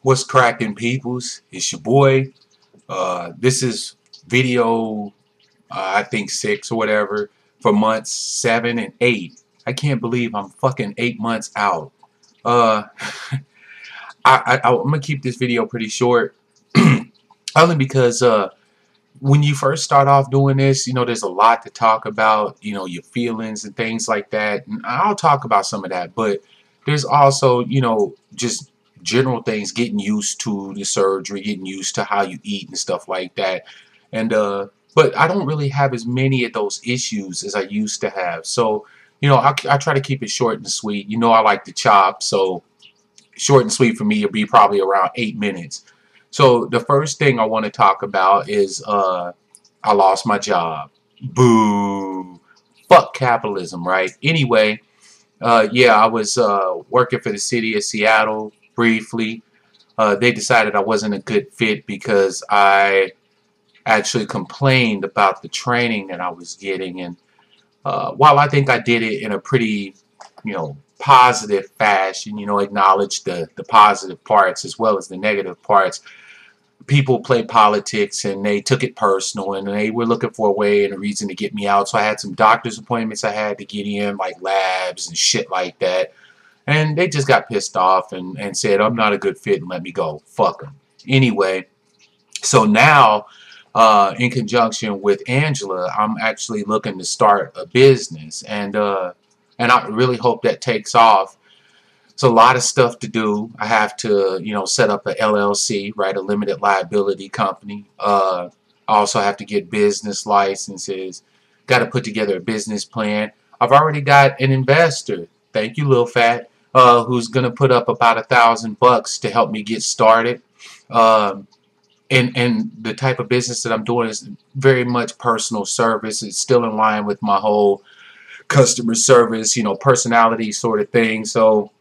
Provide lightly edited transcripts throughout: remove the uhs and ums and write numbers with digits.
What's cracking, peoples? It's your boy. This is video, I think 6 or whatever, for months 7 and 8. I can't believe I'm fucking 8 months out. Uh, I'm gonna keep this video pretty short, only because when you first start off doing this, there's a lot to talk about, your feelings and things like that. And I'll talk about some of that, but there's also, just general things, getting used to the surgery, getting used to how you eat and stuff like that. And but I don't really have as many of those issues as I used to have. So, I try to keep it short and sweet. I like to chop, so short and sweet for me will be probably around 8 minutes. So the first thing I want to talk about is I lost my job. Boo. Fuck capitalism, right? Anyway, yeah, I was working for the city of Seattle briefly. They decided I wasn't a good fit because I actually complained about the training that I was getting. And while I think I did it in a pretty, positive fashion, acknowledge the positive parts as well as the negative parts, people play politics and they took it personal and they were looking for a way and a reason to get me out. So I had some doctor's appointments I had to get in, like labs and shit like that. And they just got pissed off and said, I'm not a good fit, and let me go. Fuck them. Anyway, so now, in conjunction with Angela, I'm actually looking to start a business. And I really hope that takes off. It's a lot of stuff to do. I have to, set up a LLC, right, a limited liability company. I also have to get business licenses. Got to put together a business plan. I've already got an investor. Thank you, Lil Fat, who's gonna put up about $1,000 to help me get started. And the type of business that I'm doing is very much personal service. It's still in line with my whole customer service, personality sort of thing. So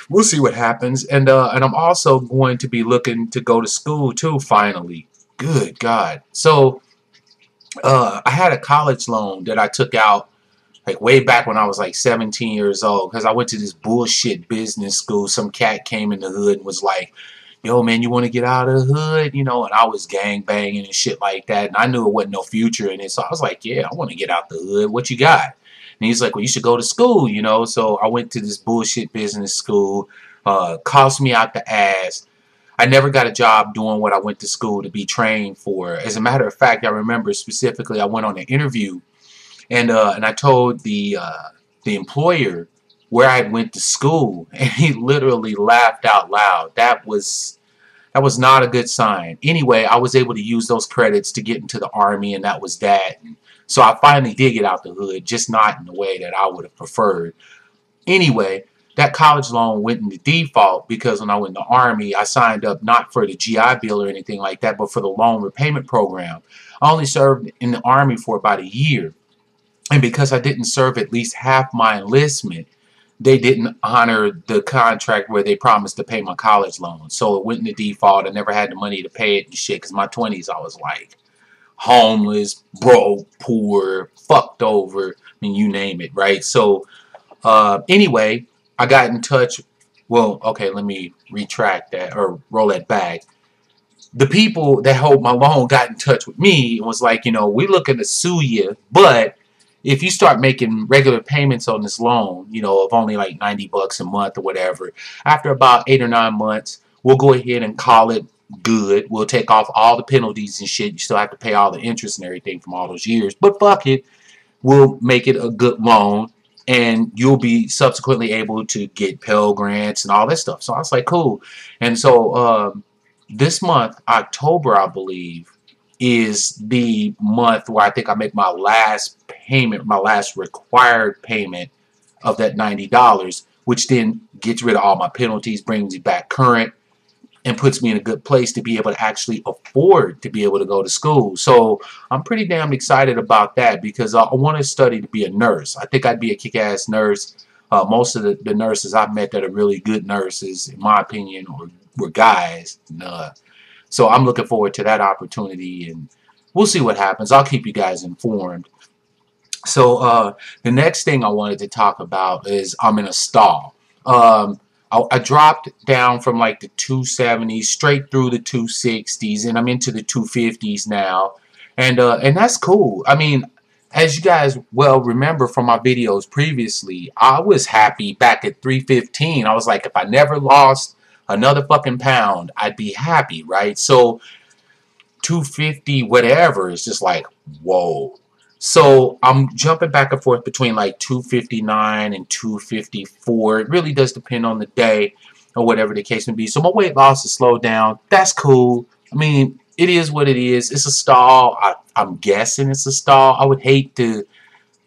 we'll see what happens. And I'm also going to be looking to go to school too, finally. Good God. So I had a college loan that I took out like way back when I was like 17 years old, because I went to this bullshit business school. Some cat came in the hood and was like, yo, man, you want to get out of the hood? And I was gang banging and shit like that. And I knew it wasn't no future in it. So I was like, yeah, I want to get out the hood. What you got? And he's like, well, you should go to school, So I went to this bullshit business school. Cost me out the ass. I never got a job doing what I went to school to be trained for. As a matter of fact, I remember specifically I went on an interview and I told the employer where I went to school, and he literally laughed out loud. That was not a good sign. Anyway, I was able to use those credits to get into the Army, and that was that. And so I finally did get out the hood, just not in the way that I would have preferred. Anyway, that college loan went into default because when I went in the Army, I signed up not for the GI Bill or anything like that, but for the loan repayment program. I only served in the Army for about a year. And because I didn't serve at least half my enlistment, they didn't honor the contract where they promised to pay my college loan. So it went into default. I never had the money to pay it and shit, because my 20s I was like homeless, broke, poor, fucked over, I mean, you name it, right? So anyway, I got in touch. Well, okay, let me retract that or roll that back. The people that hold my loan got in touch with me and was like, we're looking to sue you, but if you start making regular payments on this loan, of only like $90 a month or whatever, after about 8 or 9 months, we'll go ahead and call it good. We'll take off all the penalties and shit. You still have to pay all the interest and everything from all those years, but fuck it. We'll make it a good loan, and you'll be subsequently able to get Pell Grants and all that stuff. So I was like, cool. And so this month, October, I believe, is the month where I think I make my last payment, my last required payment of that $90, which then gets rid of all my penalties, brings me back current, and puts me in a good place to be able to actually afford to be able to go to school. So I'm pretty damn excited about that, because I want to study to be a nurse. I think I'd be a kick-ass nurse. Most of the nurses I've met that are really good nurses, in my opinion, were guys. So I'm looking forward to that opportunity, and we'll see what happens. I'll keep you guys informed. So the next thing I wanted to talk about is I'm in a stall. I dropped down from like the 270s straight through the 260s, and I'm into the 250s now, and that's cool. I mean, as you guys well remember from my videos previously, I was happy back at 315. I was like, if I never lost another fucking pound, I'd be happy, right? So 250 whatever is just like, whoa. So I'm jumping back and forth between like 259 and 254. It really does depend on the day or whatever the case may be. So my weight loss has slowed down. That's cool. I mean, it is what it is. It's a stall. I'm guessing it's a stall. I would hate to,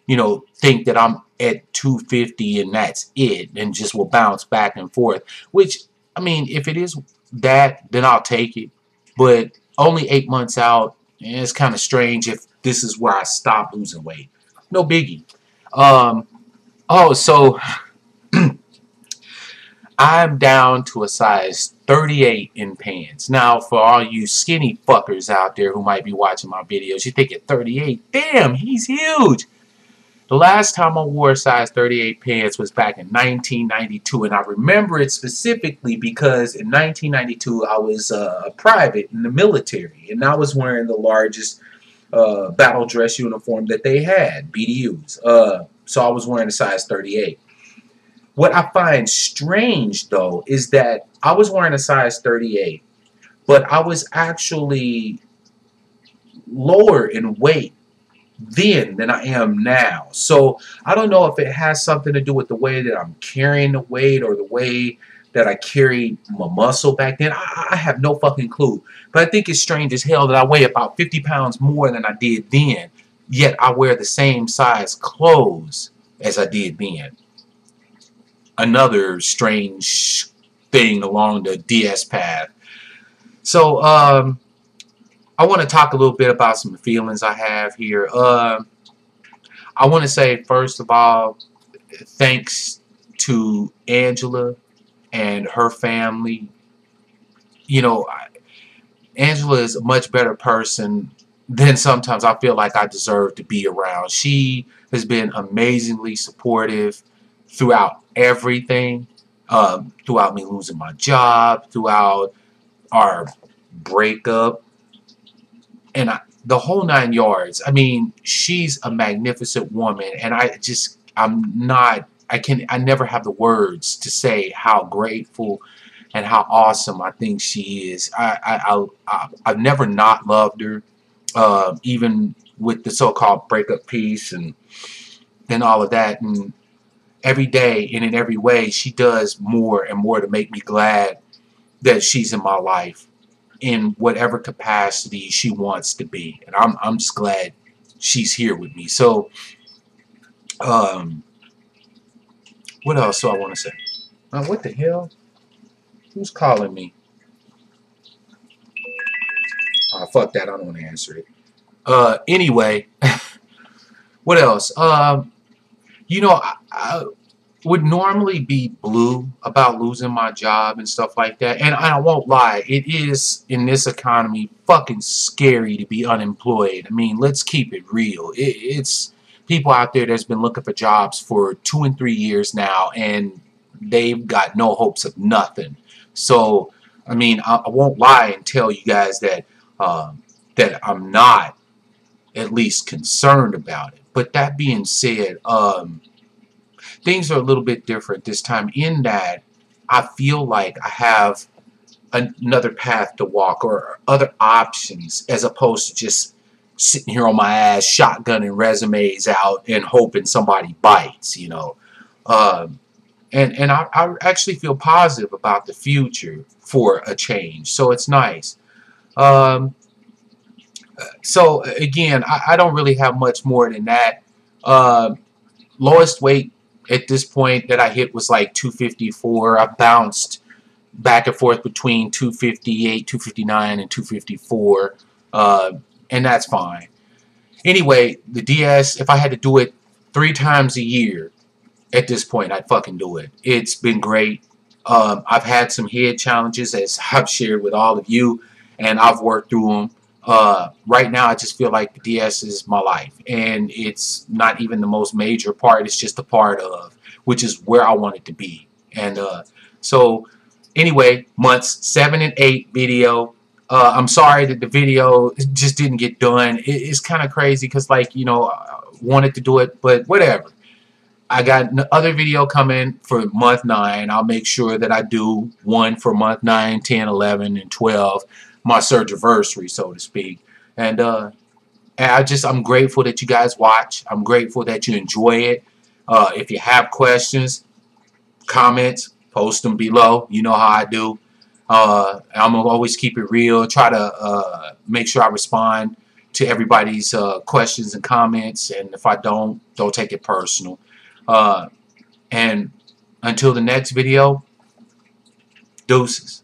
you know, think that I'm at 250 and that's it and just will bounce back and forth. Which, I mean, if it is that, then I'll take it. But only 8 months out, it's kind of strange if this is where I stop losing weight. No biggie. Oh, so I'm down to a size 38 in pants. Now, for all you skinny fuckers out there who might be watching my videos, you think at 38, damn, he's huge. The last time I wore a size 38 pants was back in 1992, and I remember it specifically because in 1992 I was a private in the military, and I was wearing the largest battle dress uniform that they had, BDUs. So I was wearing a size 38. What I find strange, though, is that I was wearing a size 38, but I was actually lower in weight then than I am now. So I don't know if it has something to do with the way that I'm carrying the weight or the way that I carried my muscle back then. I have no fucking clue. But I think it's strange as hell that I weigh about 50 pounds more than I did then, yet I wear the same size clothes as I did then. Another strange thing along the DS path. So, I want to talk a little bit about some feelings I have here. I want to say, first of all, thanks to Angela and her family. You know, Angela is a much better person than sometimes I feel like I deserve to be around. She has been amazingly supportive throughout everything, throughout me losing my job, throughout our breakup, and the whole 9 yards. I mean, she's a magnificent woman, and I never have the words to say how grateful and how awesome I think she is. I've never not loved her, even with the so-called breakup piece and all of that. And every day and in every way, she does more and more to make me glad that she's in my life in whatever capacity she wants to be. And I'm just glad she's here with me. So, what else do I want to say? What the hell? Who's calling me? Fuck that. I don't want to answer it. Anyway, what else? You know, I would normally be blue about losing my job and stuff like that. And I won't lie, it is, in this economy, fucking scary to be unemployed. I mean, let's keep it real. It's people out there that's been looking for jobs for 2 and 3 years now, and they've got no hopes of nothing. So, I mean, I won't lie and tell you guys that that I'm not at least concerned about it. But that being said, things are a little bit different this time in that I feel like I have another path to walk or other options as opposed to just sitting here on my ass shotgunning resumes out and hoping somebody bites, you know. And I actually feel positive about the future for a change, so it's nice. So again, I don't really have much more than that. Lowest weight at this point that I hit was like 254. I bounced back and forth between 258, 259, and 254, and that's fine. Anyway, the DS, if I had to do it 3 times a year at this point, I'd fucking do it. It's been great. I've had some head challenges, as I've shared with all of you, and I've worked through them. Right now, I just feel like the DS is my life, and it's not even the most major part. It's just a part of, which is where I want it to be. And So anyway, months 7 and 8 video. I'm sorry that the video just didn't get done. It's kind of crazy because, like, you know, I wanted to do it, but whatever. I got other video coming for month 9. I'll make sure that I do one for month 9, 10, 11, and 12, my surgiversary, so to speak. And I'm grateful that you guys watch. I'm grateful that you enjoy it. If you have questions, comments, post them below. You know how I do. I'm gonna always keep it real. Try to make sure I respond to everybody's questions and comments. And if I don't take it personal. And until the next video, deuces.